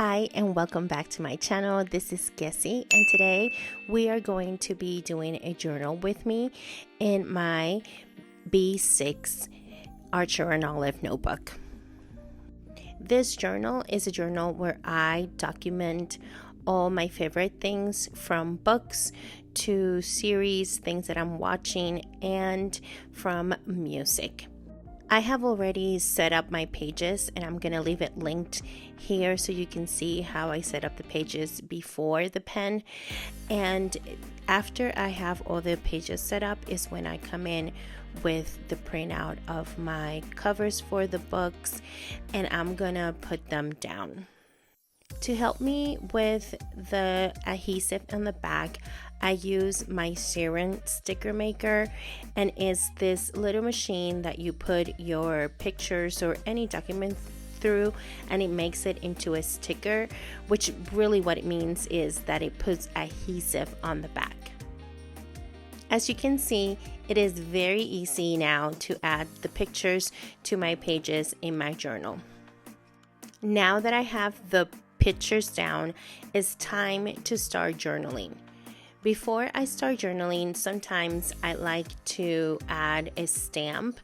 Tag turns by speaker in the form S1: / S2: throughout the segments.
S1: Hi and welcome back to my channel. This is Kecie and today we are going to be doing a journal with me in my B6 Archer and Olive notebook. This journal is a journal where I document all my favorite things, from books to series, things that I'm watching, and from music. I have already set up my pages and I'm going to leave it linked here so you can see how I set up the pages before the pen. And after I have all the pages set up is when I come in with the printout of my covers for the books and I'm going to put them down. To help me with the adhesive on the back, I use my Herrin sticker maker, and it's this little machine that you put your pictures or any document through and it makes it into a sticker, which really what it means is that it puts adhesive on the back. As you can see, it is very easy now to add the pictures to my pages in my journal. Now that I have the pictures down, it's time to start journaling. Before I start journaling, sometimes I like to add a stamp,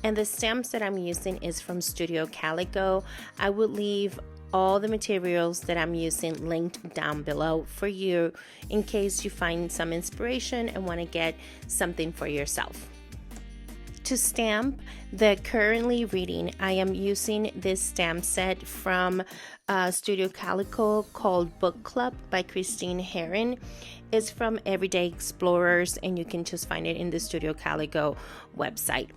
S1: and the stamps that I'm using is from Studio Calico. I will leave all the materials that I'm using linked down below for you in case you find some inspiration and want to get something for yourself. To stamp the currently reading, I am using this stamp set from Studio Calico called Book Club by Herrin. It's from Everyday Explorers and you can just find it in the Studio Calico website.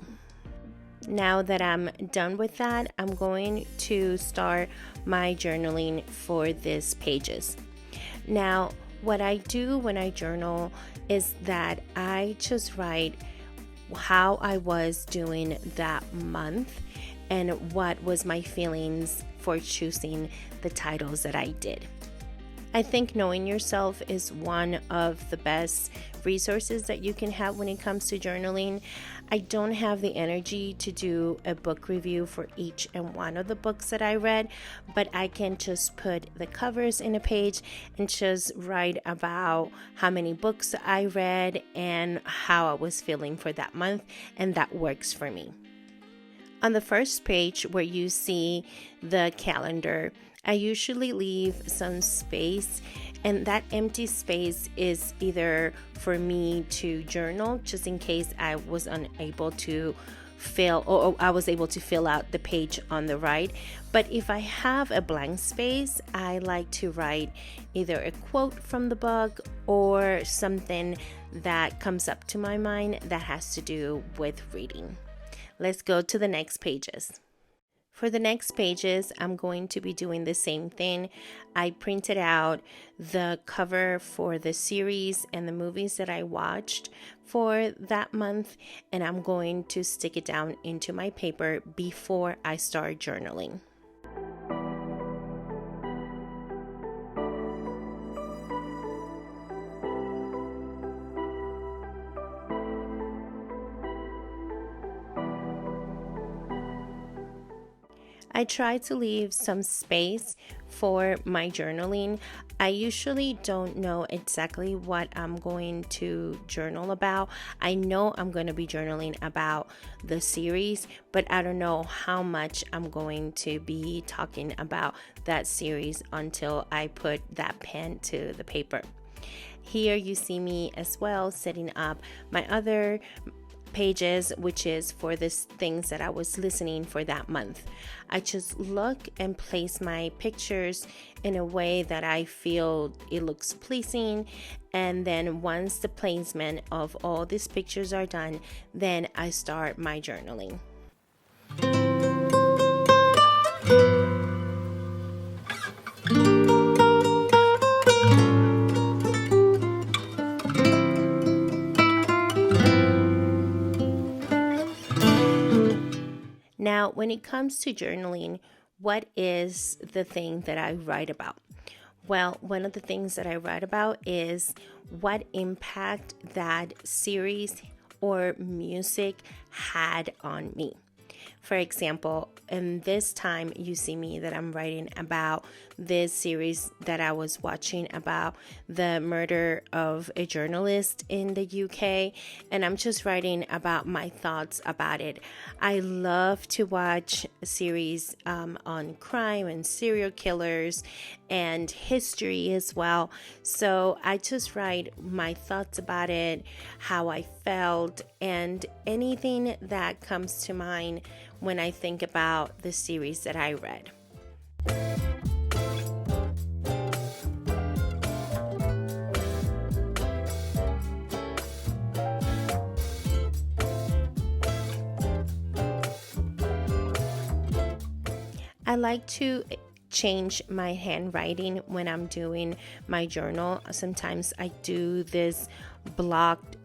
S1: Now that I'm done with that, I'm going to start my journaling for these pages. Now, what I do when I journal is that I just write how I was doing that month and what was my feelings for choosing the titles that I did. I think knowing yourself is one of the best resources that you can have when it comes to journaling. I don't have the energy to do a book review for each and one of the books that I read, but I can just put the covers in a page and just write about how many books I read and how I was feeling for that month, and that works for me. On the first page where you see the calendar, I usually leave some space, and that empty space is either for me to journal just in case I was unable to fill or I was able to fill out the page on the right. But if I have a blank space, I like to write either a quote from the book or something that comes up to my mind that has to do with reading. Let's go to the next pages. For the next pages, I'm going to be doing the same thing. I printed out the cover for the series and the movies that I watched for that month, and I'm going to stick it down into my paper before I start journaling. I try to leave some space for my journaling. I usually don't know exactly what I'm going to journal about. I know I'm going to be journaling about the series, but I don't know how much I'm going to be talking about that series until I put that pen to the paper. Here you see me as well setting up my other pages, which is for the things that I was listening for that month. I just look and place my pictures in a way that I feel it looks pleasing, and then once the placement of all these pictures are done, then I start my journaling. Now, when it comes to journaling, what is the thing that I write about? Well, one of the things that I write about is what impact that series or music had on me. For example, in this time you see me that I'm writing about this series that I was watching about the murder of a journalist in the UK, and I'm just writing about my thoughts about it. I love to watch a series on crime and serial killers and history as well. So I just write my thoughts about it, how I felt, and anything that comes to mind when I think about the series that I read. I like to change my handwriting when I'm doing my journal. Sometimes I do this blocked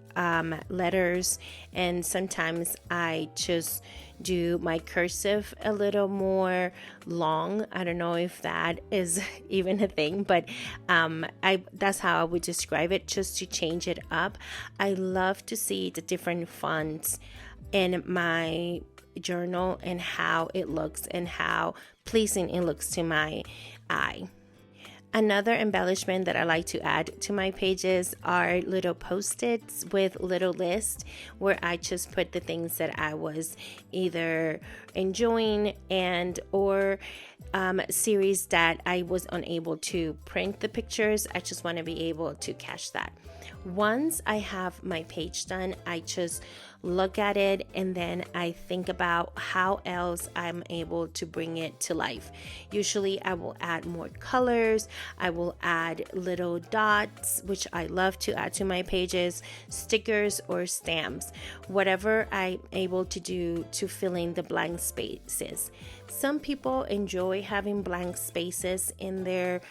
S1: letters, and sometimes I just do my cursive a little more long. I don't know if that is even a thing, but that's how I would describe it, just to change it up. I love to see the different fonts in my journal and how it looks and how pleasing it looks to my eye. Another embellishment that I like to add to my pages are little post-its with little lists where I just put the things that I was either enjoying or series that I was unable to print the pictures. I just want to be able to catch that. Once I have my page done, I just look at it and then I think about how else I'm able to bring it to life. Usually I will add more colors, I will add little dots, which I love to add to my pages, stickers or stamps, whatever I'm able to do to fill in the blank spaces. Some people enjoy having blank spaces in their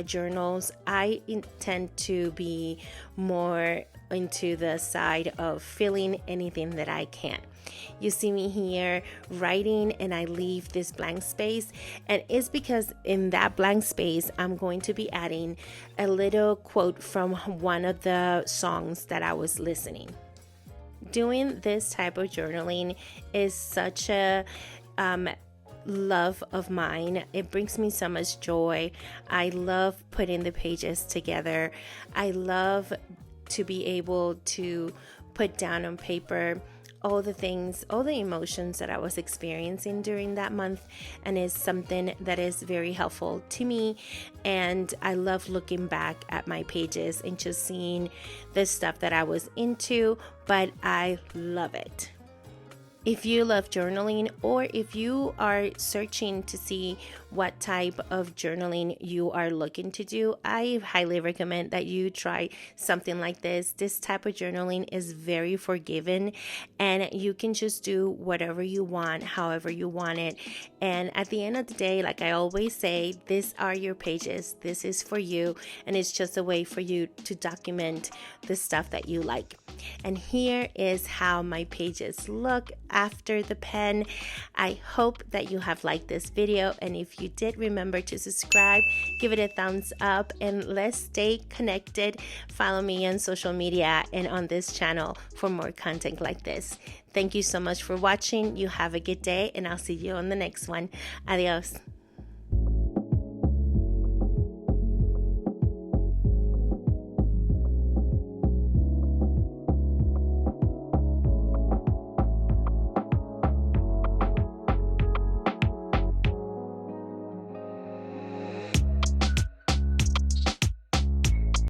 S1: journals. I tend to be more into the side of filling anything that I can. You see me here writing and I leave this blank space, and it's because in that blank space I'm going to be adding a little quote from one of the songs that I was listening. Doing this type of journaling is such a love of mine. It brings me so much joy. I love putting the pages together. I love to be able to put down on paper all the things, all the emotions that I was experiencing during that month, and is something that is very helpful to me. And I love looking back at my pages and just seeing the stuff that I was into, but I love it. If you love journaling, or if you are searching to see what type of journaling you are looking to do, I highly recommend that you try something like this. This type of journaling is very forgiving, and you can just do whatever you want, however you want it. And at the end of the day, like I always say, these are your pages. This is for you, and it's just a way for you to document the stuff that you like. And here is how my pages look after the pen. I hope that you have liked this video, and if you did, remember to subscribe, give it a thumbs up, and let's stay connected. Follow me on social media and on this channel for more content like this. Thank you so much for watching. You have a good day, and I'll see you on the next one. Adios.